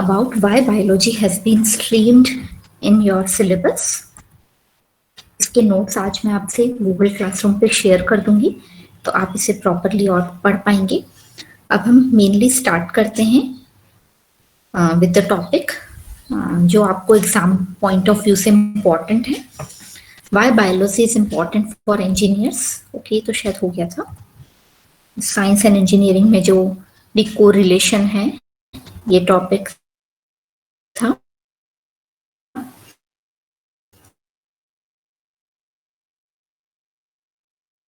about why biology has been streamed in your syllabus. इसके notes आज मैं आपसे गूगल क्लासरूम पे शेयर कर दूंगी, तो आप इसे प्रॉपरली और पढ़ पाएंगे। अब हम मेनली स्टार्ट करते हैं विद द टॉपिक जो आपको एग्जाम पॉइंट ऑफ व्यू से इम्पोर्टेंट है। Why biology is important for engineers. Okay, तो शायद हो गया था। साइंस एंड इंजीनियरिंग में जो भी कोरिलेशन है, ये टॉपिक था।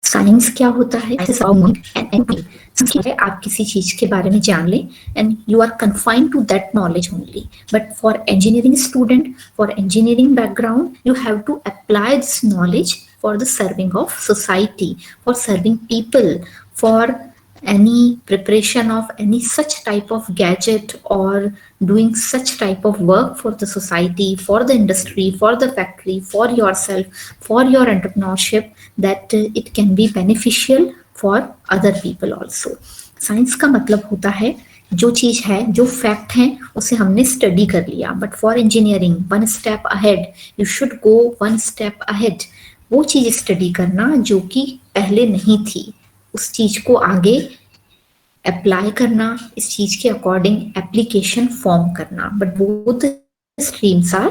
साइंस क्या होता है, आप किसी चीज के बारे में जान लें and you are confined to that knowledge only. But for engineering student, for engineering background, you have to apply this knowledge for the serving of society, for serving people, for any preparation of any such type of gadget or doing such type of work for the society, for the industry, for the factory, for yourself, for your entrepreneurship, that it can be beneficial for other people also. Science का मतलब होता है जो चीज है, जो fact है, उसे हमने स्टडी कर लिया। But for engineering, one step ahead, you should go one step ahead. वो चीज स्टडी करना जो कि पहले नहीं थी, उस चीज को आगे अप्लाई करना, इस चीज के अकॉर्डिंग एप्लीकेशन फॉर्म करना। But both streams are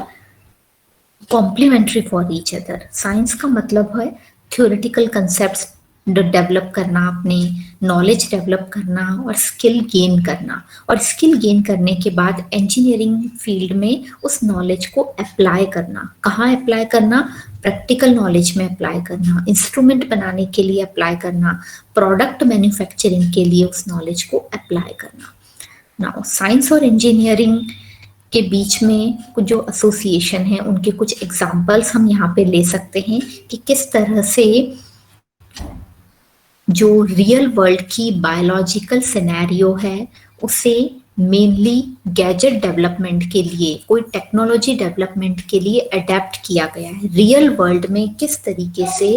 complementary for each other. Science का मतलब है थ्योरेटिकल कंसेप्ट्स डेवलप करना, अपने नॉलेज डेवलप करना और स्किल गेन करना। और स्किल गेन करने के बाद इंजीनियरिंग फील्ड में उस नॉलेज को अप्लाई करना। कहाँ अप्लाई करना? प्रैक्टिकल नॉलेज में अप्लाई करना, इंस्ट्रूमेंट बनाने के लिए अप्लाई करना, प्रोडक्ट मैन्युफैक्चरिंग के लिए उस नॉलेज को अप्लाई करना। नाउ साइंस और इंजीनियरिंग के बीच में कुछ जो एसोसिएशन है, उनके कुछ एग्जाम्पल्स हम यहाँ पे ले सकते हैं कि किस तरह से जो रियल वर्ल्ड की बायोलॉजिकल सिनेरियो है उसे मेनली गैजेट डेवलपमेंट के लिए, कोई टेक्नोलॉजी डेवलपमेंट के लिए अडेप्ट किया गया है। रियल वर्ल्ड में किस तरीके से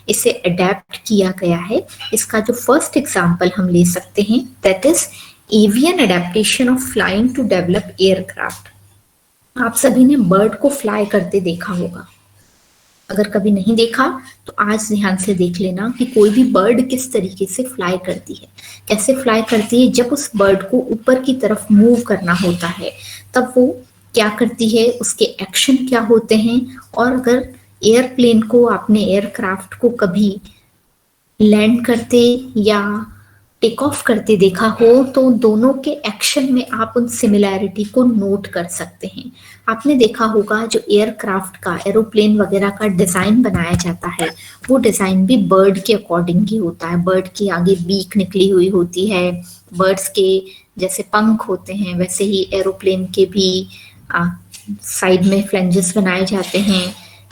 इसे अडेप्ट किया गया है, इसका जो फर्स्ट एग्जांपल हम ले सकते हैं, that is avian adaptation of flying to develop aircraft. आप सभी ने बर्ड को फ्लाई करते देखा होगा। अगर कभी नहीं देखा तो आज ध्यान से देख लेना कि कोई भी बर्ड किस तरीके से फ्लाई करती है, कैसे फ्लाई करती है। जब उस बर्ड को ऊपर की तरफ मूव करना होता है तब वो क्या करती है, उसके एक्शन क्या होते हैं। और अगर एयरप्लेन को, आपने एयरक्राफ्ट को कभी लैंड करते या टेक ऑफ करते देखा हो तो दोनों के एक्शन में आप उन सिमिलैरिटी को नोट कर सकते हैं। आपने देखा होगा जो एयरक्राफ्ट का, एरोप्लेन वगैरह का डिजाइन बनाया जाता है, वो डिजाइन भी बर्ड के अकॉर्डिंग ही होता है। बर्ड की आगे बीक निकली हुई होती है, बर्ड्स के जैसे पंख होते हैं वैसे ही एरोप्लेन के भी साइड में फ्लेंजेस बनाए जाते हैं।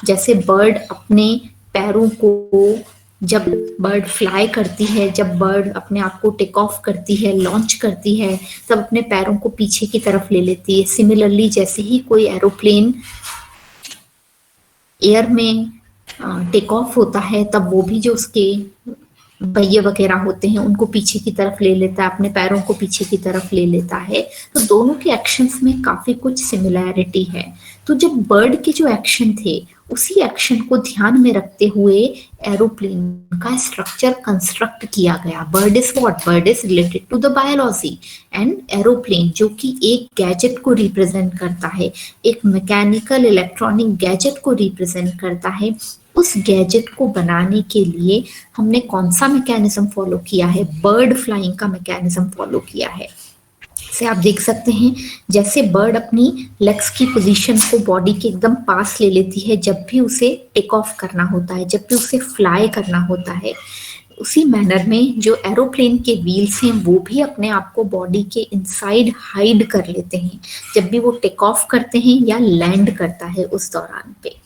जैसे बर्ड अपने पैरों को, जब बर्ड फ्लाई करती है, जब बर्ड अपने आप को टेक ऑफ करती है, लॉन्च करती है, तब अपने पैरों को पीछे की तरफ ले लेती है। सिमिलरली जैसे ही कोई एरोप्लेन एयर में टेक ऑफ होता है तब वो भी जो उसके पहिए वगैरह होते हैं उनको पीछे की तरफ ले लेता है, अपने पैरों को पीछे की तरफ ले लेता है। तो दोनों के एक्शंस में काफी कुछ सिमिलैरिटी है। तो जब बर्ड के जो एक्शन थे उसी एक्शन को ध्यान में रखते हुए एरोप्लेन का स्ट्रक्चर कंस्ट्रक्ट किया गया। Bird is what? Bird is related to the biology and aeroplane जो कि एक गैजेट को रिप्रेजेंट करता है, एक मैकेनिकल इलेक्ट्रॉनिक गैजेट को रिप्रेजेंट करता है। उस गैजेट को बनाने के लिए हमने कौन सा मैकेनिज्म फॉलो किया है? बर्ड फ्लाइंग का मैकेनिज्म फॉलो किया है। से आप देख सकते हैं जैसे बर्ड अपनी लेग्स की पोजीशन को बॉडी के एकदम पास ले लेती है जब भी उसे टेक ऑफ करना होता है, जब भी उसे फ्लाई करना होता है। उसी मैनर में जो एरोप्लेन के व्हील्स हैं वो भी अपने आप को बॉडी के इनसाइड हाइड कर लेते हैं जब भी वो टेक ऑफ करते हैं या लैंड करता है उस दौरान पे।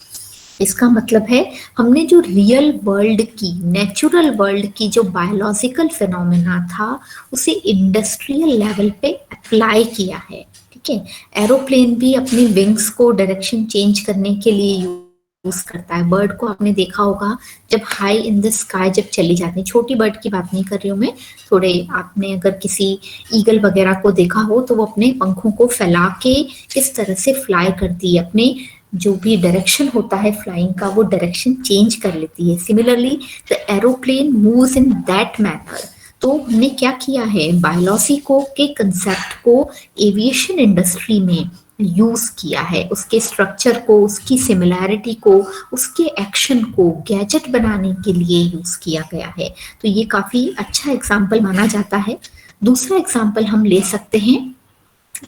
इसका मतलब है हमने जो रियल वर्ल्ड की, नेचुरल वर्ल्ड की जो बायोलॉजिकल फिनोमेना था उसे इंडस्ट्रियल लेवल पे अप्लाई किया है। ठीक है, एरोप्लेन भी अपनी विंग्स को डायरेक्शन चेंज करने के लिए यूज करता है। बर्ड को आपने देखा होगा जब हाई इन द स्काई जब चली जाती है, छोटी बर्ड की बात नहीं कर रही हूँ मैं, थोड़े आपने अगर किसी ईगल वगैरह को देखा हो तो वो अपने पंखों को फैला के इस तरह से फ्लाई करती है, अपने जो भी डायरेक्शन होता है फ्लाइंग का वो डायरेक्शन चेंज कर लेती है। Similarly the aeroplane moves in that manner. तो हमने क्या किया है, बायोलॉजी को के कंसेप्ट को एविएशन इंडस्ट्री में यूज किया है, उसके स्ट्रक्चर को, उसकी सिमिलैरिटी को, उसके एक्शन को गैजेट बनाने के लिए यूज किया गया है। तो ये काफी अच्छा एग्जाम्पल माना जाता है। दूसरा एग्जाम्पल हम ले सकते हैं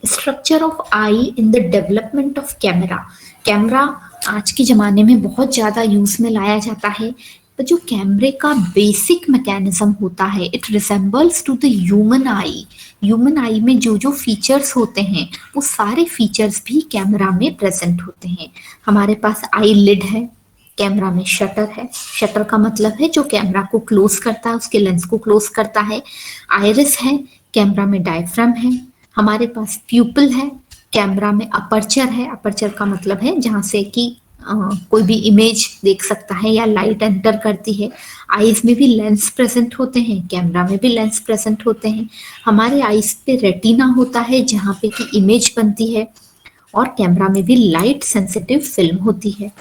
structure of I in the development of camera. Camera आज के जमाने में बहुत ज्यादा यूज में लाया जाता है, तो जो कैमरे का बेसिक मैकेनिज्म होता है it resembles to the human eye. Human eye में जो जो फीचर्स होते हैं वो सारे फीचर्स भी कैमरा में प्रेजेंट होते हैं। हमारे पास आई लिड है, कैमरा में शटर है, शटर का मतलब है जो कैमरा को क्लोज करता है, उसके लेंस को क्लोज करता है। आइरिस है, कैमरा में डायफ्राम है। हमारे पास प्यूपिल है, कैमरा में अपर्चर है, अपर्चर का मतलब है जहां से कि कोई भी इमेज देख सकता है या लाइट एंटर करती है। आईज में भी लेंस प्रेजेंट होते हैं, कैमरा में भी लेंस प्रेजेंट होते हैं। हमारे आईज पे रेटिना होता है जहां पे कि इमेज बनती है, और कैमरा में भी लाइट सेंसिटिव फिल्म होती है।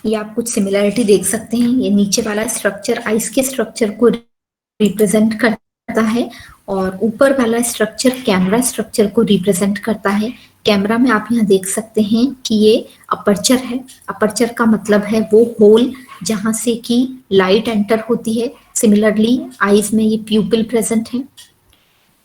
ये आप कुछ सिमिलरिटी देख सकते हैं। ये नीचे वाला स्ट्रक्चर आइस के स्ट्रक्चर को रिप्रेजेंट करता है और ऊपर वाला स्ट्रक्चर कैमरा स्ट्रक्चर को रिप्रेजेंट करता है। कैमरा में आप यहाँ देख सकते हैं कि ये अपर्चर है। अपर्चर का मतलब है वो होल जहां से कि लाइट एंटर होती है। सिमिलरली आईज में ये प्यूपिल प्रेजेंट है।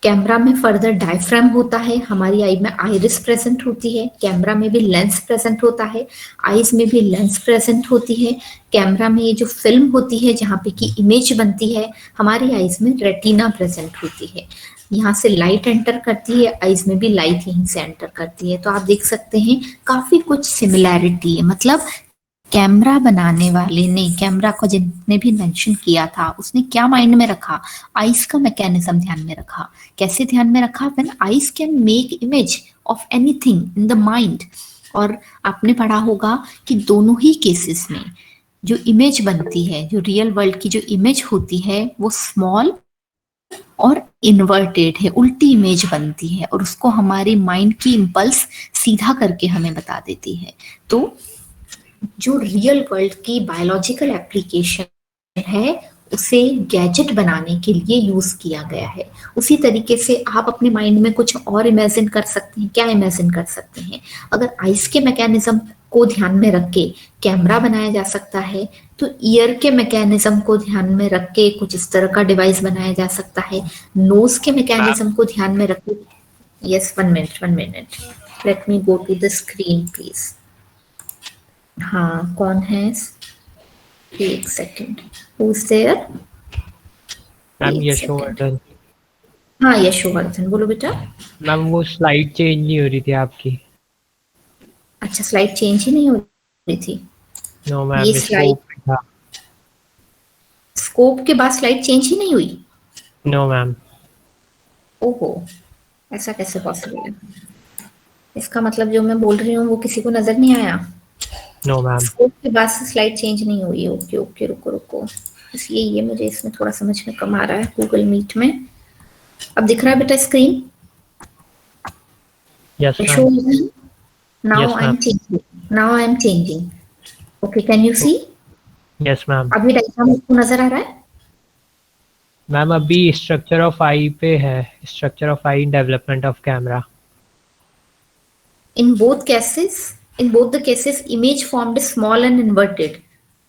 कैमरा में फर्दर डायफ्राम होता है, हमारी आई में आइरिस प्रेजेंट होती है। कैमरा में भी लेंस प्रेजेंट होता है, आईज में भी लेंस प्रेजेंट होती है। कैमरा में ये जो फिल्म होती है जहाँ पे की इमेज बनती है, हमारी आईज में रेटिना प्रेजेंट होती है। यहाँ से लाइट एंटर करती है, आईज में भी लाइट यहीं से एंटर करती है। तो आप देख सकते हैं काफी कुछ सिमिलैरिटी है। मतलब कैमरा बनाने वाले ने, कैमरा को जिसने भी मेंशन किया था उसने क्या माइंड में रखा, आइस का मैकेनिज्म ध्यान में रखा। कैसे ध्यान में रखा, when ice can make image of anything in the mind. और आपने पढ़ा होगा कि दोनों ही केसेस में जो इमेज बनती है, जो रियल वर्ल्ड की जो इमेज होती है वो स्मॉल और इन्वर्टेड है, उल्टी इमेज बनती है और उसको हमारी माइंड की इम्पल्स सीधा करके हमें बता देती है। तो जो रियल वर्ल्ड की बायोलॉजिकल एप्लीकेशन है उसे गैजेट बनाने के लिए यूज किया गया है। उसी तरीके से आप अपने माइंड में कुछ और इमेजिन कर सकते हैं। क्या इमेजिन कर सकते हैं, अगर आइस के मैकेनिज्म को ध्यान में रख के कैमरा बनाया जा सकता है, तो ईयर के मैकेनिज्म को ध्यान में रख के कुछ इस तरह का डिवाइस बनाया जा सकता है। नोज के मैकेनिज्म को ध्यान में रख के, yes, 1 minute, let me go to the screen please. हाँ, कौन है, एक सेकेंड, who's there? मैम एक यशोवर्धन। हाँ, यशोवर्धन, बोलो बेटा। मैम वो स्लाइड चेंज नहीं हो रही थी आपकी। अच्छा, स्लाइड चेंज ही नहीं हो रही थी। नो मैम, ये स्लाइड था। स्कोप के बाद स्लाइड चेंज ही नहीं हुई। No ma'am. ओहो, ऐसा कैसे पॉसिबल है? इसका मतलब जो मैं बोल रही हूँ वो किसी को नजर नहीं आया। No ma'am. स्कोप के बाद से स्लाइड चेंज नहीं हुई। ओके ओके, रुको, इसलिए ये मुझे इसमें थोड़ा समझ में कम आ रहा है गूगल मीट में। अब दिख रहा है बेटा screen? Yes ma'am. Now Yes, ma'am. I am changing. Okay, can you see? Yes, ma'am. अभी डायग्राम आपको नजर आ रहा है? मैम अभी स्ट्रक्चर ऑफ आई पे है, structure of I in development of camera. In both the cases, image formed is small and inverted.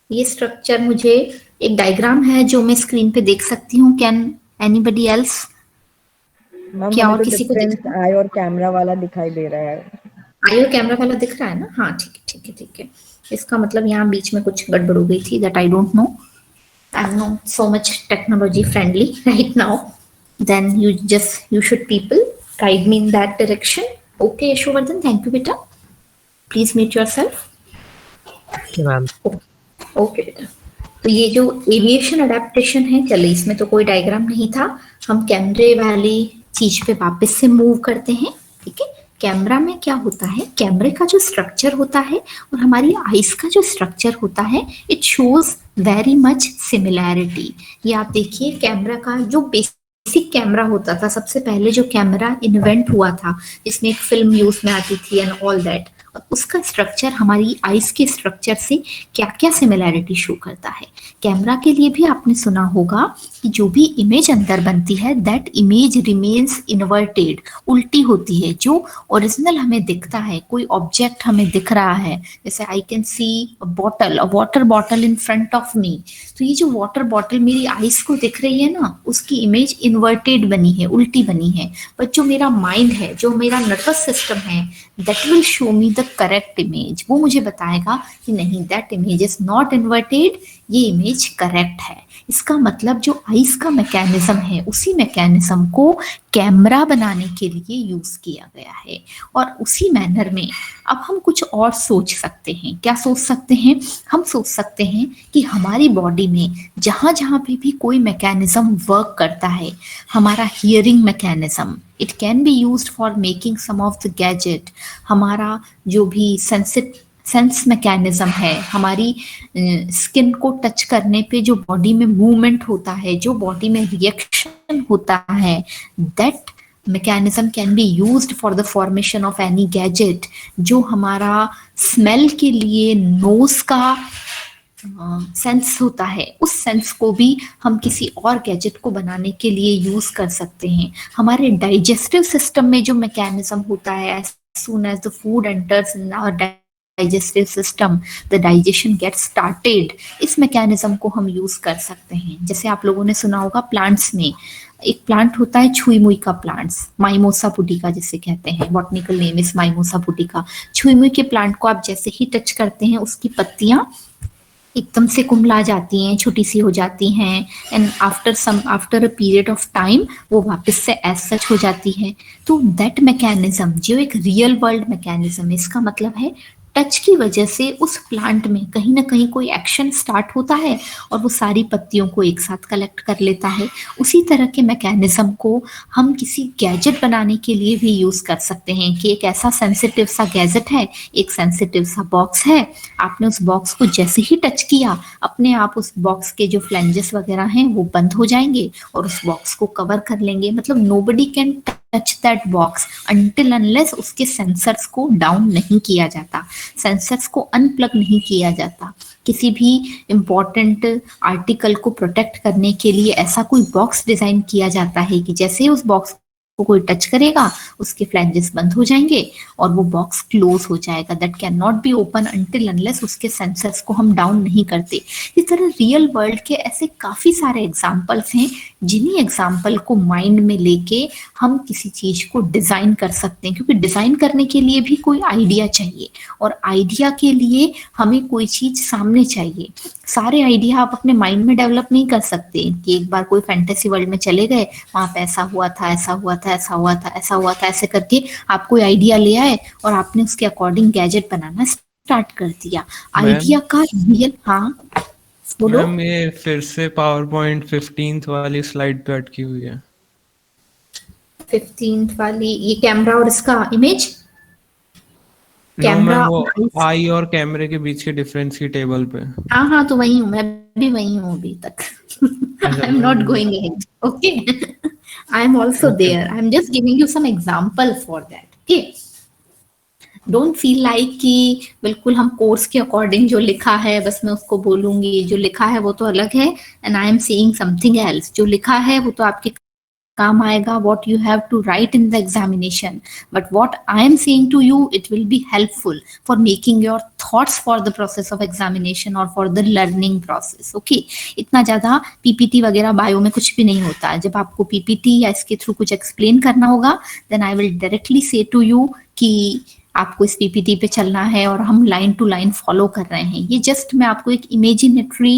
ये structure मुझे एक डायग्राम है जो मैं स्क्रीन पे देख सकती हूँ। Can anybody else? क्या और किसी को दिख आई और कैमरा वाला दिखाई दे रहा है? आई और कैमरा वाला दिख रहा है ना? हाँ, ठीक है। इसका मतलब यहाँ बीच में कुछ गड़बड़ हो गई थी, that I don't know. I am not so much technology friendly right now. Then you should people guide me in that direction. Okay, Yashowardhan, thank you beta. Please mute yourself. Ma'am. Okay बेटा। तो ये जो aviation adaptation है, चले इसमें तो कोई diagram नहीं था, हम कैमरे वाली चीज पे वापस से मूव करते हैं। ठीक है, कैमरा में क्या होता है, कैमरे का जो स्ट्रक्चर होता है और हमारी आईज का जो स्ट्रक्चर होता है, it shows very much similarity. ये आप देखिए, कैमरा का जो बेसिक कैमरा होता था, सबसे पहले जो कैमरा इन्वेंट हुआ था जिसमें एक फिल्म यूज में आती थी एंड ऑल दैट, उसका स्ट्रक्चर हमारी आईज के स्ट्रक्चर से क्या क्या सिमिलैरिटी शो करता है। कैमरा के लिए भी आपने सुना होगा कि जो भी इमेज अंदर बनती है, दैट इमेज रिमेन्स इन्वर्टेड, उल्टी होती है। जो ओरिजिनल हमें दिखता है, कोई ऑब्जेक्ट हमें दिख रहा है, जैसे I can see bottle, a water bottle in front of me, तो ये जो वाटर बॉटल मेरी आईज को दिख रही है ना, उसकी इमेज इन्वर्टेड बनी है, उल्टी बनी है। पर जो मेरा माइंड है, जो मेरा नर्वस सिस्टम है, that will show me the correct image. वो मुझे बताएगा कि नहीं, that image is not inverted, ये इमेज करेक्ट है। इसका मतलब जो आईज का मैकेनिज्म है, उसी मैकेनिज्म को कैमरा बनाने के लिए यूज किया गया है। और उसी मैनर में अब हम कुछ और सोच सकते हैं। क्या सोच सकते हैं? हम सोच सकते हैं कि हमारी बॉडी में जहां जहां पे भी कोई मैकेनिज्म वर्क करता है, हमारा hearing mechanism, it can be used for making some of the gadget, हमारा जो भी सेंस मैकेनिज्म है, हमारी स्किन को टच करने पे जो बॉडी में मूवमेंट होता है, जो बॉडी में रिएक्शन होता है, that mechanism can be used for the formation of any gadget। जो हमारा स्मेल के लिए नोज का सेंस होता है, उस सेंस को भी हम किसी और गैजेट को बनाने के लिए यूज कर सकते हैं। हमारे डाइजेस्टिव सिस्टम में जो मैकेनिज्म होता है, as soon as the food enters in our digestive system, the digestion gets started, इस मैकेनिज्म को हम यूज कर सकते हैं। जैसे आप लोगों ने सुना होगा, प्लांट्स में एक प्लांट होता है छुई मुई का प्लांट्स, माइमोसा पुटिका जिसे कहते हैं, बॉटनिकल नेम इज माइमोसा पुटिका। छुई मुई के प्लांट को आप जैसे ही टच करते हैं, उसकी पत्तियां एकदम से कुम्हला जाती हैं, छोटी सी हो जाती हैं, and after a period of time वो वापस से एज सच हो जाती है। तो दैट मैकेनिज्म जो एक रियल वर्ल्ड मैकेनिज्म है, इसका मतलब है टच की वजह से उस प्लांट में कहीं ना कहीं कोई एक्शन स्टार्ट होता है और वो सारी पत्तियों को एक साथ कलेक्ट कर लेता है। उसी तरह के मैकेनिज्म को हम किसी गैजेट बनाने के लिए भी यूज कर सकते हैं कि एक ऐसा सेंसिटिव सा गैजेट है, एक सेंसिटिव सा बॉक्स है, आपने उस बॉक्स को जैसे ही टच किया, अपने आप उस बॉक्स के जो फ्लैंजेस वगैरह हैं वो बंद हो जाएंगे और उस बॉक्स को कवर कर लेंगे। मतलब nobody can touch that box until unless उसके सेंसर्स को डाउन नहीं किया जाता, सेंसर्स को अनप्लग नहीं किया जाता। किसी भी इम्पोर्टेंट आर्टिकल को प्रोटेक्ट करने के लिए ऐसा कोई बॉक्स डिजाइन किया जाता है कि जैसे उस बॉक्स को कोई टच करेगा, उसके फ्लैंजेस बंद हो जाएंगे और वो बॉक्स क्लोज हो जाएगा। That can not be open until unless उसके सेंसर्स को हम डाउन नहीं करते। इस तरह रियल वर्ल्ड के ऐसे काफी सारे एग्जाम्पल्स हैं, जिन्हीं एग्जाम्पल को माइंड में लेके हम किसी चीज को डिजाइन कर सकते हैं, क्योंकि डिजाइन करने के लिए भी कोई आइडिया चाहिए और आइडिया के लिए हमें कोई चीज सामने चाहिए। सारे आइडिया आप अपने माइंड में डेवलप नहीं कर सकते कि एक बार कोई फैंटेसी वर्ल्ड में चले गए, वहां पे ऐसा हुआ था, ऐसा हुआ था, ऐसा हुआ था, ऐसा हुआ था, ऐसे करके आप कोई आइडिया ले आए और आपने उसके अकॉर्डिंग गैजेट बनाना स्टार्ट कर दिया। आइडिया का रियल, हाँ बोलो। मैम ये फिर से पावर पॉइंट 15th वाली स्लाइड पे अटकी हुई है। 15th वाली, ये कैमरा और इसका इमेज, कैमरा वो आई और कैमरे के बीच के डिफरेंस की टेबल पे। हाँ हाँ, तो वही हूँ, मैं भी वही हूँ अभी तक। I am not going ahead, okay. I am also there, I am just giving you some example for that, okay. Don't feel like कि बिल्कुल हम कोर्स के अकॉर्डिंग जो लिखा है बस मैं उसको बोलूंगी, जो लिखा है वो तो अलग है and I am saying something else. जो लिखा है वो तो आपके काम आएगा, what you have to write in the examination, but what I am saying to you, it will be helpful for making your thoughts for the process of examination or for the learning process, okay। इतना ज्यादा PPT वगैरह bio में कुछ भी नहीं होता है। जब आपको पीपीटी या इसके थ्रू कुछ एक्सप्लेन करना होगा, then I will directly say to you कि आपको इस पीपीटी पे चलना है और हम लाइन टू लाइन फॉलो कर रहे हैं। ये जस्ट मैं आपको एक इमेजिनेटरी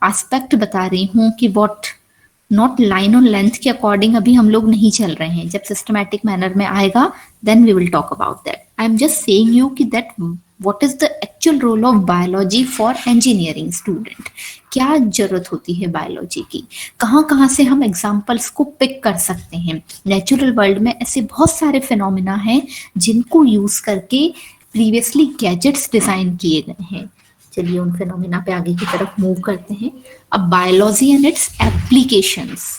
एस्पेक्ट बता रही हूँ कि व्हाट नॉट लाइन और लेंथ के अकॉर्डिंग अभी हम लोग नहीं चल रहे हैं। जब सिस्टमैटिक मैनर में आएगा then we will talk about that. I am just saying you कि that what is the actual role of biology for engineering student, क्या जरूरत होती है बायोलॉजी की, कहाँ कहाँ से हम एग्जाम्पल्स को पिक कर सकते हैं। नेचुरल वर्ल्ड में ऐसे बहुत सारे फिनोमिना हैं जिनको यूज करके प्रीवियसली गैजेट्स डिजाइन किए गए हैं। चलिए उन फिनोमिना पे आगे की तरफ मूव करते हैं। अब biology and it's applications.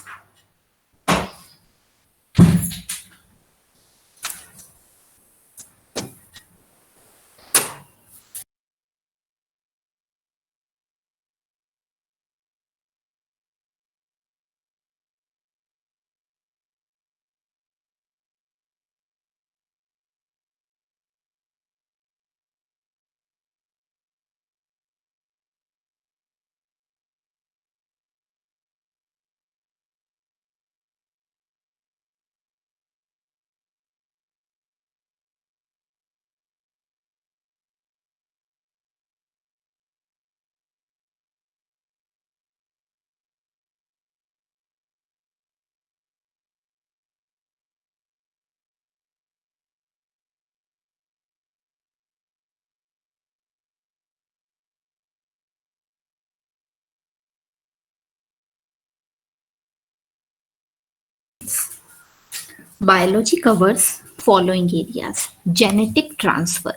Biology covers following areas. Genetic transfer,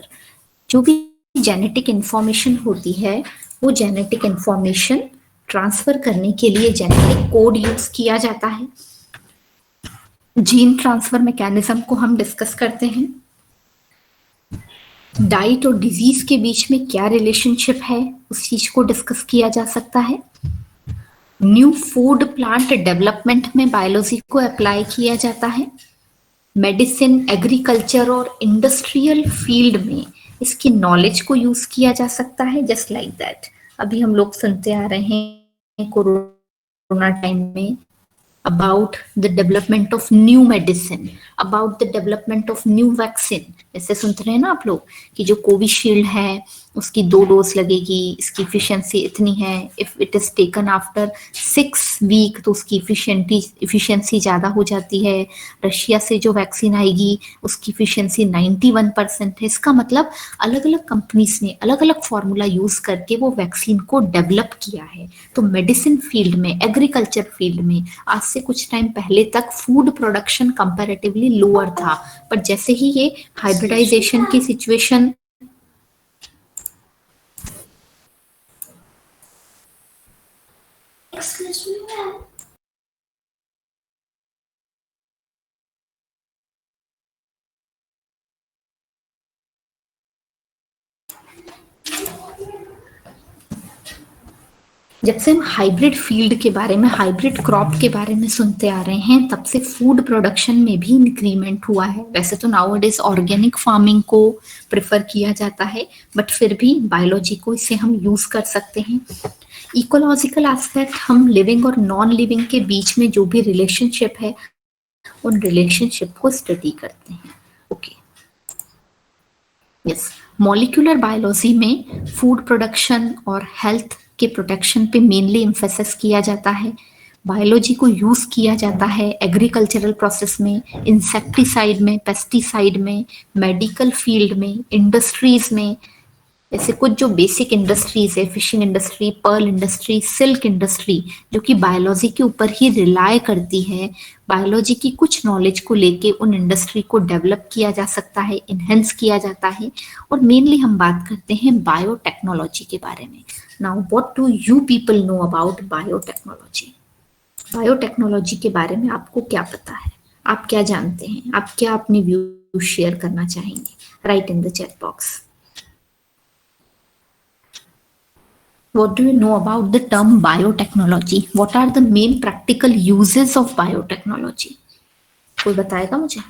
जो भी जेनेटिक इंफॉर्मेशन होती है वो जेनेटिक इंफॉर्मेशन ट्रांसफर करने के लिए जेनेटिक कोड यूज किया जाता है। जीन ट्रांसफर मैकेनिज्म को हम डिस्कस करते हैं। डाइट और डिजीज के बीच में क्या रिलेशनशिप है उस चीज को डिस्कस किया जा सकता है। न्यू फूड प्लांट डेवलपमेंट में बायोलॉजी को अप्लाई किया जाता है। मेडिसिन, एग्रीकल्चर और इंडस्ट्रियल फील्ड में इसकी नॉलेज को यूज किया जा सकता है। जस्ट लाइक दैट अभी हम लोग सुनते आ रहे हैं कोरोना टाइम में about the development of new medicine, about the development of new vaccine। जैसे सुनते रहे ना आप लोग कि जो कोविशील्ड है उसकी 2 डोज लगेगी, इसकी इफिशिएंसी इतनी है, if it is taken after 6 week तो उसकी इफिशिएंसी ज्यादा हो जाती है। रशिया से जो वैक्सीन आएगी उसकी इफिशिएंसी 91% है। इसका मतलब अलग अलग कंपनीज ने अलग अलग फॉर्मूला यूज करके वो वैक्सीन को डेवलप किया है। तो मेडिसिन फील्ड में, एग्रीकल्चर फील्ड में आज से कुछ टाइम पहले तक फूड प्रोडक्शन कंपैरेटिवली लोअर था, पर जैसे ही ये हाइब्रिडाइजेशन की सिचुएशन जब से हम हाइब्रिड फील्ड के बारे में, हाइब्रिड क्रॉप के बारे में सुनते आ रहे हैं, तब से फूड प्रोडक्शन में भी इंक्रीमेंट हुआ है। वैसे तो नाउअडेज ऑर्गेनिक फार्मिंग को प्रेफर किया जाता है, बट फिर भी बायोलॉजी को इससे हम यूज कर सकते हैं। इकोलॉजिकल एस्पेक्ट, हम लिविंग और नॉन लिविंग के बीच में जो भी रिलेशनशिप है उन रिलेशनशिप को स्टडी करते हैं। ओके, यस, मॉलिक्यूलर बायोलॉजी में फूड प्रोडक्शन और हेल्थ के प्रोटेक्शन पे मेनली एम्फेसिस किया जाता है। बायोलॉजी को यूज किया जाता है एग्रीकल्चरल प्रोसेस में, इंसेक्टिसाइड में, पेस्टिसाइड में, मेडिकल फील्ड में, इंडस्ट्रीज में। ऐसे कुछ जो बेसिक इंडस्ट्रीज है, fishing industry, pearl industry, silk industry, जो कि बायोलॉजी के ऊपर ही रिलाय करती है। बायोलॉजी की कुछ नॉलेज को लेके उन इंडस्ट्री को डेवलप किया जा सकता है, इनहेंस किया जाता है। और मेनली हम बात करते हैं बायोटेक्नोलॉजी के बारे में। Now what do you people know about biotechnology? Biotechnology के बारे में आपको क्या पता है, आप क्या जानते हैं, आप क्या अपने व्यू शेयर करना चाहेंगे? Right in the chat box. What do you know about the term biotechnology? What are the main practical uses of biotechnology? कोई बताएगा मुझे?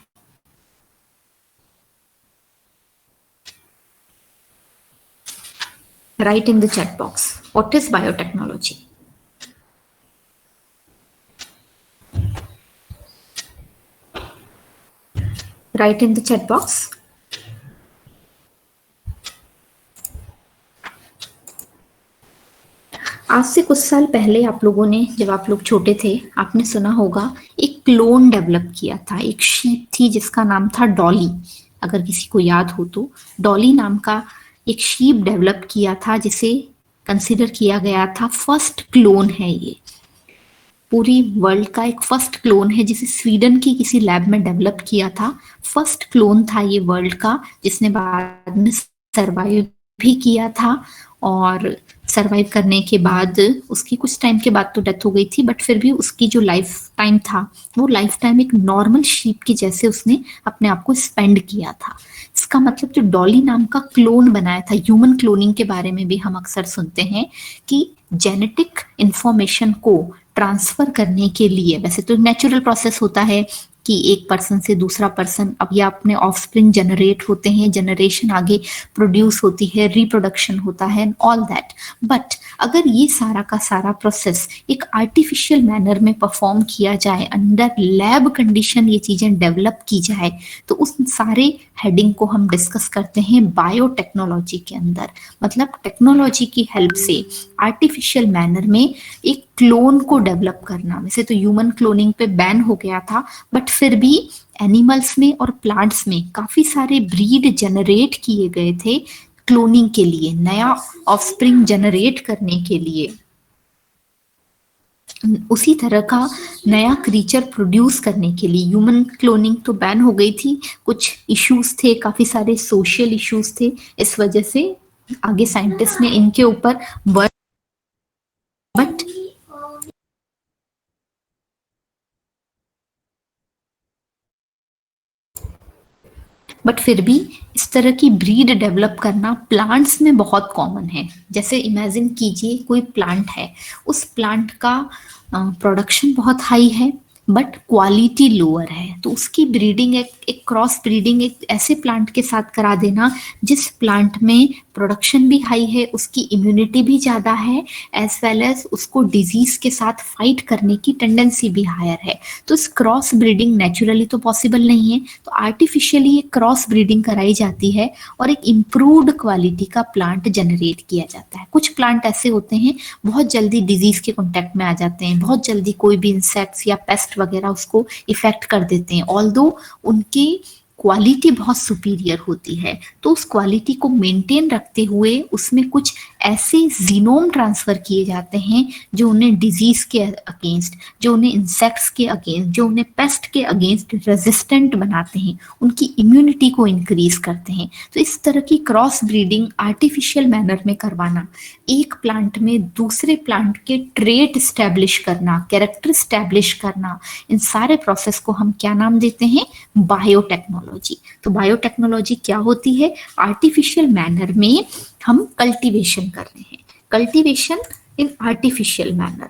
Write in the chat box. What is biotechnology? Write in the chat box. आज से कुछ साल पहले आप लोगों ने, जब आप लोग छोटे थे, आपने सुना होगा एक क्लोन डेवलप किया था। एक शीप थी जिसका नाम था डॉली, अगर किसी को याद हो तो। डॉली नाम का एक शीप डेवलप किया था जिसे कंसिडर किया गया था फर्स्ट क्लोन है, ये पूरी वर्ल्ड का एक फर्स्ट क्लोन है जिसे स्वीडन की किसी लैब में डेवलप किया था। फर्स्ट क्लोन था ये वर्ल्ड का, जिसने बाद में सरवाइव भी किया था, और सरवाइव करने के बाद उसकी कुछ टाइम के बाद तो डेथ हो गई थी, बट फिर भी उसकी जो लाइफ टाइम था वो लाइफ टाइम एक नॉर्मल शीप की जैसे उसने अपने आप को स्पेंड किया था। इसका मतलब जो डॉली नाम का क्लोन बनाया था, ह्यूमन क्लोनिंग के बारे में भी हम अक्सर सुनते हैं कि जेनेटिक इंफॉर्मेशन को ट्रांसफर करने के लिए, वैसे तो नेचुरल प्रोसेस होता है कि एक पर्सन से दूसरा पर्सन, अब या अपने ऑफस्प्रिंग जनरेट होते हैं, जनरेशन आगे प्रोड्यूस होती है, रिप्रोडक्शन होता है, ऑल दैट, बट अगर ये सारा का सारा प्रोसेस एक आर्टिफिशियल मैनर में परफॉर्म किया जाए, अंडर लैब कंडीशन ये चीजें डेवलप की जाए, तो उस सारे हेडिंग को हम डिस्कस करते हैं बायोटेक्नोलॉजी के अंदर। मतलब टेक्नोलॉजी की हेल्प से आर्टिफिशियल मैनर में एक क्लोन को डेवलप करना। वैसे तो ह्यूमन क्लोनिंग पे बैन हो गया था, बट फिर भी एनिमल्स में और प्लांट्स में काफी सारे ब्रीड जनरेट किए गए थे क्लोनिंग के लिए, नया ऑफस्प्रिंग जनरेट करने के लिए, उसी तरह का नया क्रीचर प्रोड्यूस करने के लिए। ह्यूमन क्लोनिंग तो बैन हो गई थी, कुछ इश्यूज थे, काफी सारे सोशल इश्यूज थे, इस वजह से आगे साइंटिस्ट ने इनके ऊपर वर्क, बट फिर भी इस तरह की ब्रीड डेवलप करना प्लांट्स में बहुत कॉमन है। जैसे इमेजिन कीजिए कोई प्लांट है, उस प्लांट का प्रोडक्शन बहुत हाई है बट क्वालिटी लोअर है, तो उसकी ब्रीडिंग एक क्रॉस ब्रीडिंग एक ऐसे प्लांट के साथ करा देना जिस प्लांट में प्रोडक्शन भी हाई है, उसकी इम्यूनिटी भी ज़्यादा है, एज वेल एज उसको डिजीज के साथ फाइट करने की टेंडेंसी भी हायर है। तो इस क्रॉस ब्रीडिंग नेचुरली तो पॉसिबल नहीं है, तो आर्टिफिशियली एक क्रॉस ब्रीडिंग कराई जाती है और एक इम्प्रूव्ड क्वालिटी का प्लांट जनरेट किया जाता है। कुछ प्लांट ऐसे होते हैं बहुत जल्दी डिजीज के कॉन्टेक्ट में आ जाते हैं, बहुत जल्दी कोई भी इंसेक्ट्स या पेस्ट वगैरह उसको इफेक्ट कर देते हैं, ऑल्दो उनकी क्वालिटी बहुत सुपीरियर होती है। तो उस क्वालिटी को मेंटेन रखते हुए उसमें कुछ ऐसे जीनोम ट्रांसफर किए जाते हैं जो उन्हें डिजीज के अगेंस्ट, जो उन्हें इंसेक्ट्स के अगेंस्ट, जो उन्हें पेस्ट के अगेंस्ट रेजिस्टेंट बनाते हैं, उनकी इम्यूनिटी को इंक्रीज करते हैं। तो इस तरह की क्रॉस ब्रीडिंग आर्टिफिशियल मैनर में करवाना, एक प्लांट में दूसरे प्लांट के ट्रेट स्टैब्लिश करना, कैरेक्टर स्टैब्लिश करना, इन सारे प्रोसेस को हम क्या नाम देते हैं? बायोटेक्नोलॉजी। तो बायोटेक्नोलॉजी क्या होती है? आर्टिफिशियल मैनर में हम कल्टीवेशन कर रहे हैं, कल्टीवेशन इन आर्टिफिशियल मैनर,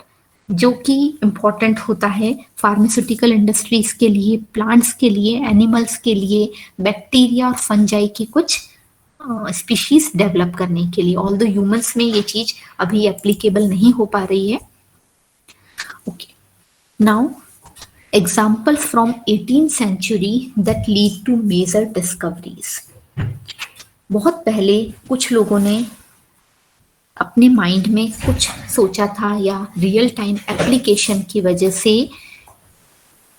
जो कि इम्पॉर्टेंट होता है फार्मास्यूटिकल इंडस्ट्रीज के लिए, प्लांट्स के लिए, एनिमल्स के लिए, बैक्टीरिया और फंजाई की कुछ स्पीशीज डेवलप करने के लिए। ऑल्दो ह्यूमंस में ये चीज अभी एप्लीकेबल नहीं हो पा रही है। Okay, now examples from 18th century that lead to major discoveries। बहुत पहले कुछ लोगों ने अपने माइंड में कुछ सोचा था या रियल टाइम एप्लीकेशन की वजह से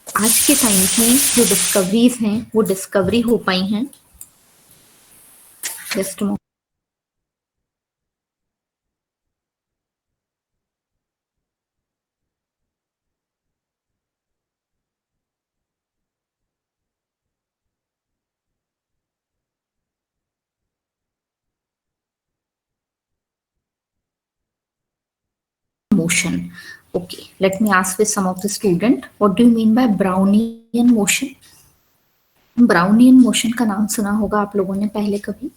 आज के टाइम में जो डिस्कवरीज हैं वो डिस्कवरी हो पाई हैं। Just motion. Okay, let me ask with some of the student, what do you mean by Brownian motion? Brownian motion का नाम सुना होगा आप लोगों ने पहले कभी,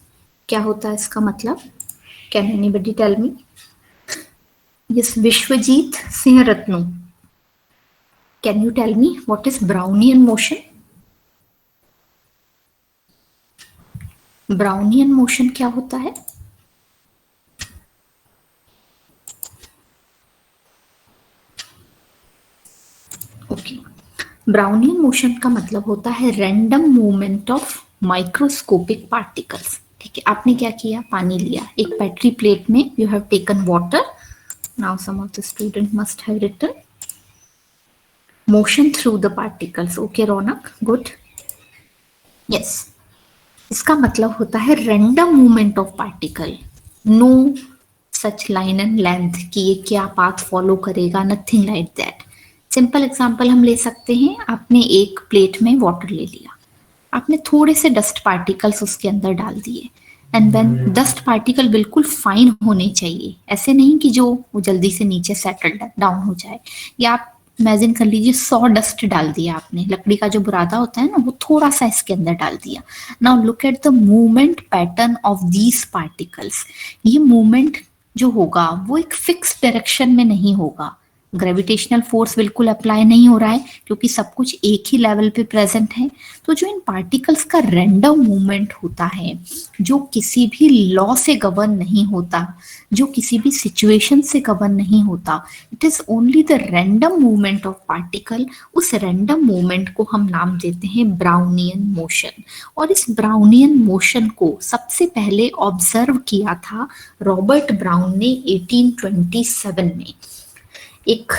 क्या होता है इसका मतलब? Can anybody tell me? Yes, Vishwajeet Singh Ratnu, can you tell me what is Brownian motion? Brownian motion क्या होता है? ओके, ब्राउनियन मोशन का मतलब होता है random movement of microscopic particles. ठीक है, आपने क्या किया? पानी लिया, एक पेट्री प्लेट में you have taken water. Now some of the student must have written motion through the particles. Okay Raunak, good, yes. इसका मतलब होता है random movement of particle, no such line and length कि ये क्या पाथ फॉलो करेगा, nothing like that. Simple example हम ले सकते हैं, आपने एक प्लेट में वाटर ले लिया, आपने थोड़े से डस्ट पार्टिकल्स उसके अंदर डाल दिए, एंड देन डस्ट पार्टिकल बिल्कुल फाइन होने चाहिए, ऐसे नहीं कि जो वो जल्दी से नीचे सेटल डाउन हो जाए। या आप इमेजिन कर लीजिए 100 डस्ट डाल दिया आपने, लकड़ी का जो बुरादा होता है ना, वो थोड़ा सा इसके अंदर डाल दिया। Now look at the movement pattern of these particles. ये मूवमेंट जो होगा वो एक फिक्स डायरेक्शन में नहीं होगा, ग्रेविटेशनल फोर्स बिल्कुल अप्लाई नहीं हो रहा है क्योंकि सब कुछ एक ही लेवल पे प्रेजेंट है। तो जो इन पार्टिकल्स का रैंडम मूवमेंट होता है, जो किसी भी लॉ से गवर्न नहीं होता, जो किसी भी सिचुएशन से गवर्न नहीं होता, it is only the random movement of particle. उस रैंडम मूवमेंट को हम नाम देते हैं ब्राउनियन मोशन। और इस ब्राउनियन मोशन को सबसे पहले ऑब्जर्व किया था रॉबर्ट ब्राउन ने 1827 में। एक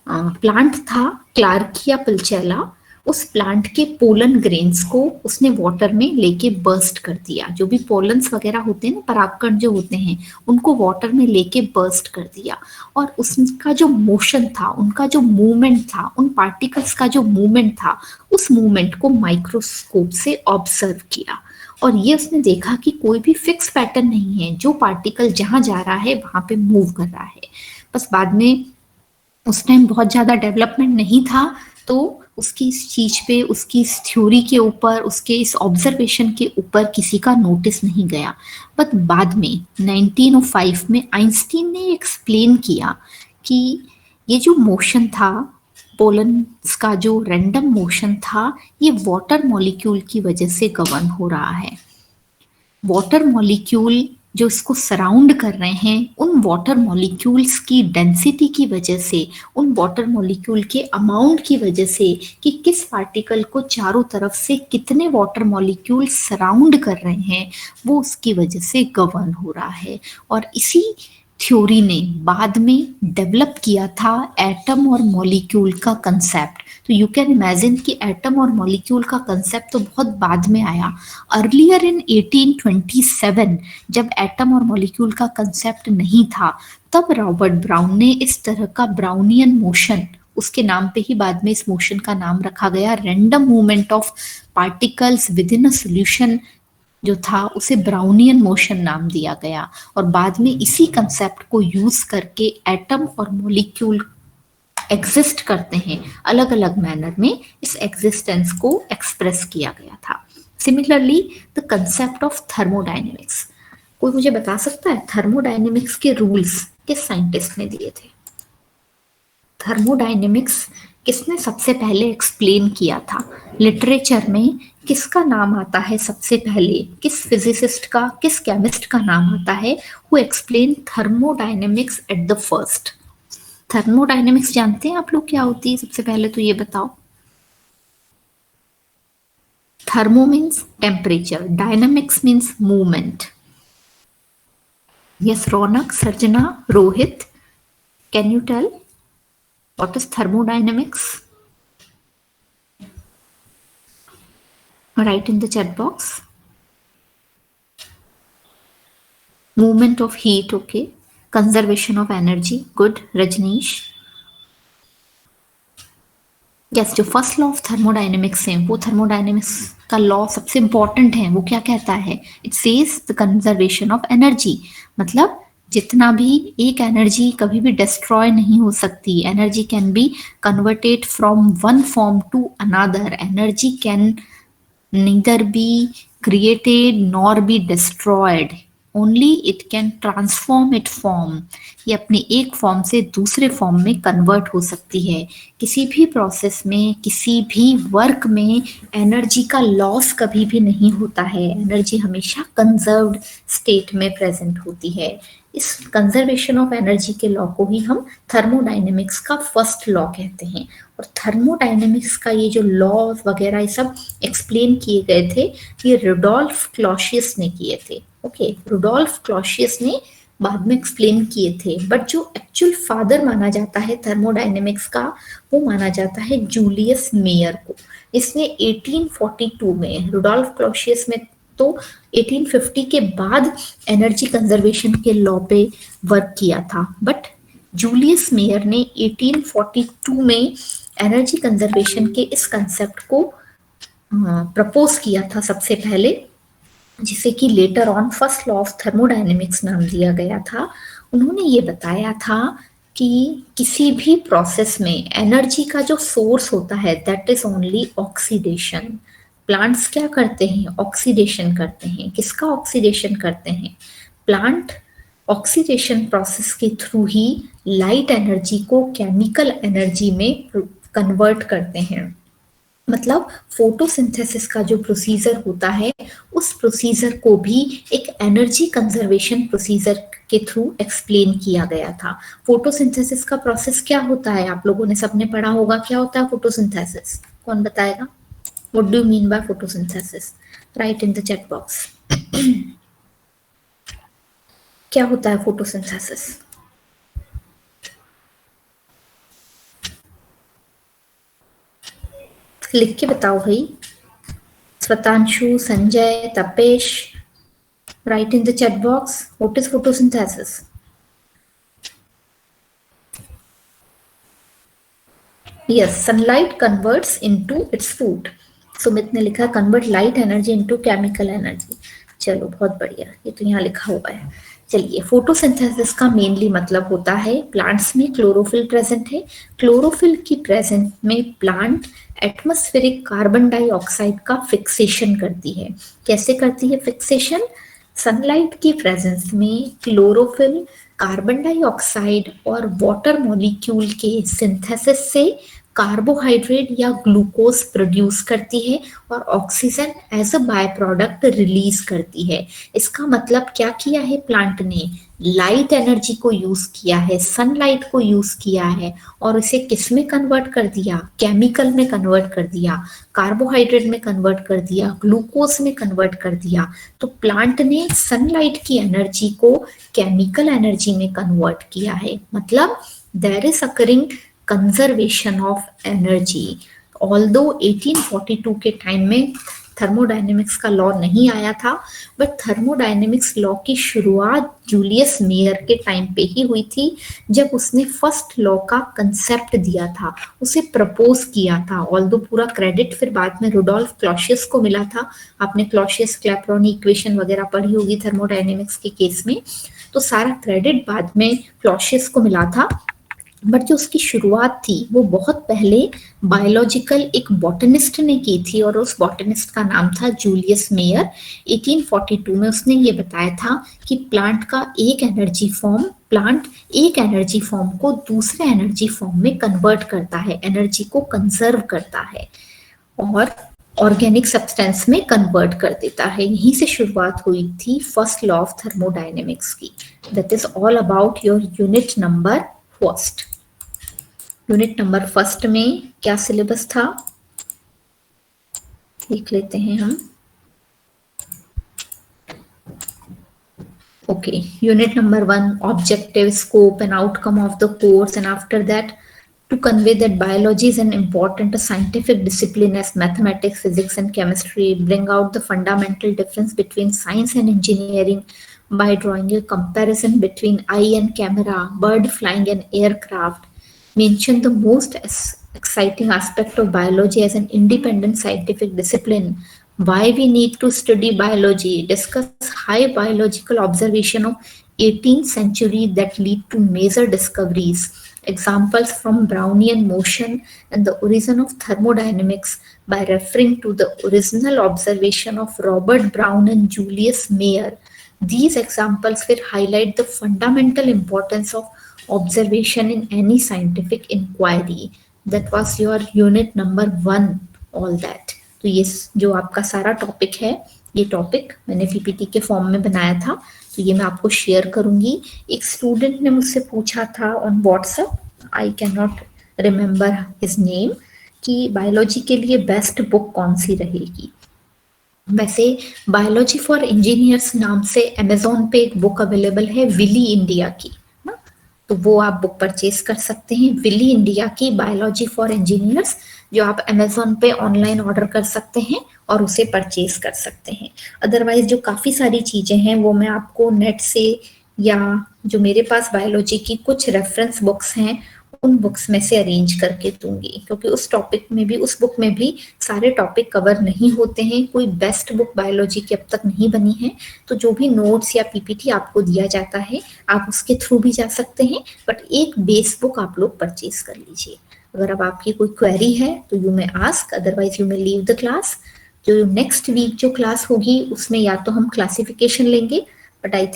प्लांट था क्लार्किया पुल्चेला, उस प्लांट के पोलन ग्रेन्स को उसने वाटर में लेके बर्स्ट कर दिया। जो भी पोलन्स वगैरह होते हैं ना, परागकण जो होते हैं, उनको वाटर में लेके बर्स्ट कर दिया। और उसका जो मोशन था, उनका जो मूवमेंट था, उन पार्टिकल्स का जो मूवमेंट था, उस मूवमेंट को माइक्रोस्कोप से ऑब्जर्व किया। और ये उसने देखा कि कोई भी फिक्स पैटर्न नहीं है, जो पार्टिकल जहां जा रहा है वहां पे मूव कर रहा है। बस बाद में उस टाइम बहुत ज़्यादा डेवलपमेंट नहीं था, तो उसकी इस चीज पे, उसकी इस थ्योरी के ऊपर, उसके इस ऑब्जर्वेशन के ऊपर किसी का नोटिस नहीं गया। बट बाद में 1905 में आइंस्टीन ने एक्सप्लेन किया कि ये जो मोशन था, पोलन्स का जो रैंडम मोशन था, ये वाटर मॉलिक्यूल की वजह से गवर्न हो रहा है। वाटर मॉलिक्यूल जो इसको सराउंड कर रहे हैं, उन वाटर मॉलिक्यूल्स की डेंसिटी की वजह से, उन वाटर मॉलिक्यूल के अमाउंट की वजह से, कि किस पार्टिकल को चारों तरफ से कितने वाटर मॉलिक्यूल सराउंड कर रहे हैं, वो उसकी वजह से गवर्न हो रहा है। और इसी थ्योरी ने बाद में डेवलप किया था एटम और मॉलिक्यूल का कंसेप्ट। तो यू कैन इमेजिन कि एटम और मॉलिक्यूल का कंसेप्ट तो बहुत बाद में आया। अर्लियर इन 1827 जब एटम और मॉलिक्यूल का कंसेप्ट नहीं था, तब रॉबर्ट ब्राउन ने इस तरह का ब्राउनियन मोशन, उसके नाम पे ही बाद में इस मोशन का नाम रखा गया, random movement of particles with in a solution, जो था उसे ब्राउनियन मोशन नाम दिया गया। और बाद में इसी कंसेप्ट को यूज करके एटम और मॉलिक्यूल एग्जिस्ट करते हैं अलग अलग मैनर में, इस एग्जिस्टेंस को एक्सप्रेस किया गया था। Similarly the concept of thermodynamics. कोई मुझे बता सकता है थर्मोडायनेमिक्स के रूल्स किस साइंटिस्ट ने दिए थे? थर्मोडायनेमिक्स किसने सबसे पहले एक्सप्लेन किया था? लिटरेचर में किसका नाम आता है सबसे पहले? किस फिजिसिस्ट का, किस केमिस्ट का नाम आता है who explain thermodynamics at the first? Thermodynamics जानते हैं आप लोग क्या होती है? सबसे पहले तो ये बताओ। Thermo means temperature, dynamics means movement. Yes, Raunak, Sarjana, Rohit, can you tell what is thermodynamics? Write in the chat box. Movement of heat, okay. Conservation of energy, good. Rajneesh. Yes, जो फर्स्ट लॉ ऑफ थर्मोडायनेमिक्स है, वो thermodynamics का law सबसे important है। वो क्या कहता है? It says the conservation of energy. मतलब जितना भी एक एनर्जी कभी भी डिस्ट्रॉय नहीं हो सकती। Energy can be converted from one form to another. Energy can neither be created nor be destroyed, only it can transform its form। ये अपनी एक फॉर्म से दूसरे फॉर्म में कन्वर्ट हो सकती है। किसी भी प्रोसेस में, किसी भी वर्क में एनर्जी का लॉस कभी भी नहीं होता है। एनर्जी हमेशा कंजर्व्ड स्टेट में प्रेजेंट होती है। इस कंजर्वेशन ऑफ एनर्जी के लॉ को ही हम थर्मोडायनेमिक्स का फर्स्ट लॉ कहते हैं। और थर्मोडायनेमिक्स का ये जो लॉ वगैरह ये सब एक्सप्लेन किए गए थे, ये रुडोल्फ क्लॉसियस ने किए थे। ओके, रुडोल्फ क्लॉसियस ने बाद में एक्सप्लेन किए थे, बट जो एक्चुअल फादर माना जाता है थर्मोडायनेमिक्स का, वो माना जाता है जूलियस मेयर को। इसने 1842 में, रुडोल्फ क्लॉसियस में तो 1850 के बाद एनर्जी कंजर्वेशन के लॉ पे वर्क किया था, बट जूलियस मेयर ने 1842 में एनर्जी कंजर्वेशन के इस कंसेप्ट को प्रपोज किया था सबसे पहले, जिसे कि later on first law of thermodynamics नाम दिया गया था। उन्होंने ये बताया था कि किसी भी प्रोसेस में एनर्जी का जो सोर्स होता है that is only oxidation. Plants क्या करते हैं? ऑक्सीडेशन करते हैं। किसका ऑक्सीडेशन करते हैं? प्लांट ऑक्सीडेशन प्रोसेस के थ्रू ही लाइट एनर्जी को केमिकल एनर्जी में कन्वर्ट करते हैं। मतलब फोटोसिंथेसिस का जो प्रोसीजर होता है उस प्रोसीजर को भी एक एनर्जी कंजर्वेशन प्रोसीजर के थ्रू एक्सप्लेन किया गया था। फोटोसिंथेसिस का प्रोसेस क्या होता है? आप लोगों ने सबने पढ़ा होगा। क्या होता है फोटोसिंथेसिस? कौन बताएगा? What do you mean by photosynthesis? Right in the chat box. क्या होता है फोटोसिंथेसिस? लिख के बताओ भाई। स्वतांशु, Sanjay, Tapesh, write in the chat box what is photosynthesis. Yes, sunlight converts into its food. Sumit ने लिखा convert light energy into chemical energy. चलो बहुत बढ़िया, ये तो यहाँ लिखा हुआ है। चलिए, फोटोसिंथेसिस का मेनली मतलब होता है प्लांट्स में क्लोरोफिल प्रेजेंट है। क्लोरोफिल की प्रेजेंट में प्लांट एटमॉस्फेरिक कार्बन डाइऑक्साइड का फिक्सेशन करती है। कैसे करती है फिक्सेशन? सनलाइट की प्रेजेंस में क्लोरोफिल कार्बन डाइऑक्साइड और वाटर मॉलिक्यूल के सिंथेसिस से कार्बोहाइड्रेट या ग्लूकोज प्रोड्यूस करती है और oxygen as a by product release करती है। इसका मतलब क्या किया है प्लांट ने? लाइट एनर्जी को यूज किया है, सनलाइट को यूज किया है और इसे किस में कन्वर्ट कर दिया? केमिकल में कन्वर्ट कर दिया, कार्बोहाइड्रेट में कन्वर्ट कर दिया, ग्लूकोज में कन्वर्ट कर दिया। तो प्लांट ने सनलाइट की एनर्जी को केमिकल एनर्जी में कन्वर्ट किया है। मतलब there is occurring conservation of energy. Although 1842 के टाइम में थर्मोडायनेमिक्स का लॉ नहीं आया था, बट थर्मोडायनेमिक्स लॉ की शुरुआत जूलियस मेयर के टाइम पे ही हुई थी, जब उसने फर्स्ट लॉ का कंसेप्ट दिया था, उसे प्रपोज किया था। ऑल्दो पूरा क्रेडिट फिर बाद में रुडोल्फ क्लॉसियस को मिला था। आपने क्लॉसियस क्लैपेरॉनी इक्वेशन वगैरह पढ़ी होगी थर्मोडायनेमिक्स के केस में, तो सारा क्रेडिट बाद में क्लॉसियस को मिला था। बट जो उसकी शुरुआत थी वो बहुत पहले बायोलॉजिकल एक बॉटनिस्ट ने की थी और उस बॉटनिस्ट का नाम था जूलियस मेयर। 1842 में उसने ये बताया था कि प्लांट एक एनर्जी फॉर्म को दूसरे एनर्जी फॉर्म में कन्वर्ट करता है, एनर्जी को कंजर्व करता है और ऑर्गेनिक सब्सटेंस में कन्वर्ट कर देता है। यहीं से शुरुआत हुई थी फर्स्ट लॉ ऑफ थर्मोडायनेमिक्स की। That is all about your unit number first. Unit number first में क्या सिलेबस था देख लेते हैं हम। Okay, unit number 1, objective, scope and outcome of the course, and after that to convey that biology is an important scientific discipline as mathematics, physics and chemistry, bring out the fundamental difference between science and engineering by drawing a comparison between eye and camera, bird flying and aircraft, mention the most exciting aspect of biology as an independent scientific discipline, why we need to study biology, discuss high biological observation of 18th century that lead to major discoveries, examples from Brownian motion and the origin of thermodynamics by referring to the original observation of Robert Brown and Julius Mayer. These examples will highlight the fundamental importance of observation in any scientific inquiry. That was your unit number 1, all that. तो ये जो आपका सारा topic है, ये topic मैंने PPT के form में बनाया था, तो ये मैं आपको शेयर करूंगी। एक स्टूडेंट ने मुझसे पूछा था on WhatsApp, I can not remember his name, कि बायोलॉजी के लिए बेस्ट बुक कौन सी रहेगी। वैसे बायोलॉजी फॉर इंजीनियर्स नाम से अमेजोन पे एक बुक अवेलेबल है विली इंडिया की ना, तो वो आप बुक परचेज कर सकते हैं। विली इंडिया की बायोलॉजी फॉर इंजीनियर्स, जो आप अमेजोन पे ऑनलाइन ऑर्डर कर सकते हैं और उसे परचेज कर सकते हैं। अदरवाइज जो काफ़ी सारी चीज़ें हैं वो मैं आपको नेट से, या जो मेरे पास बायोलॉजी की कुछ रेफरेंस बुक्स हैं उन बुक्स में से अरेंज करके दूंगी, क्योंकि उस टॉपिक में भी, उस बुक में भी सारे टॉपिक कवर नहीं होते हैं। कोई बेस्ट बुक बायोलॉजी की अब तक नहीं बनी है, तो जो भी नोट्स या पीपीटी आपको दिया जाता है आप उसके थ्रू भी जा सकते हैं, बट एक बेस बुक आप लोग परचेज कर लीजिए। अगर अब आपकी कोई क्वेरी है तो you may ask, otherwise you may leave the class. जो नेक्स्ट वीक जो क्लास होगी उसमें या तो हम क्लासिफिकेशन लेंगे, बट आई थिंक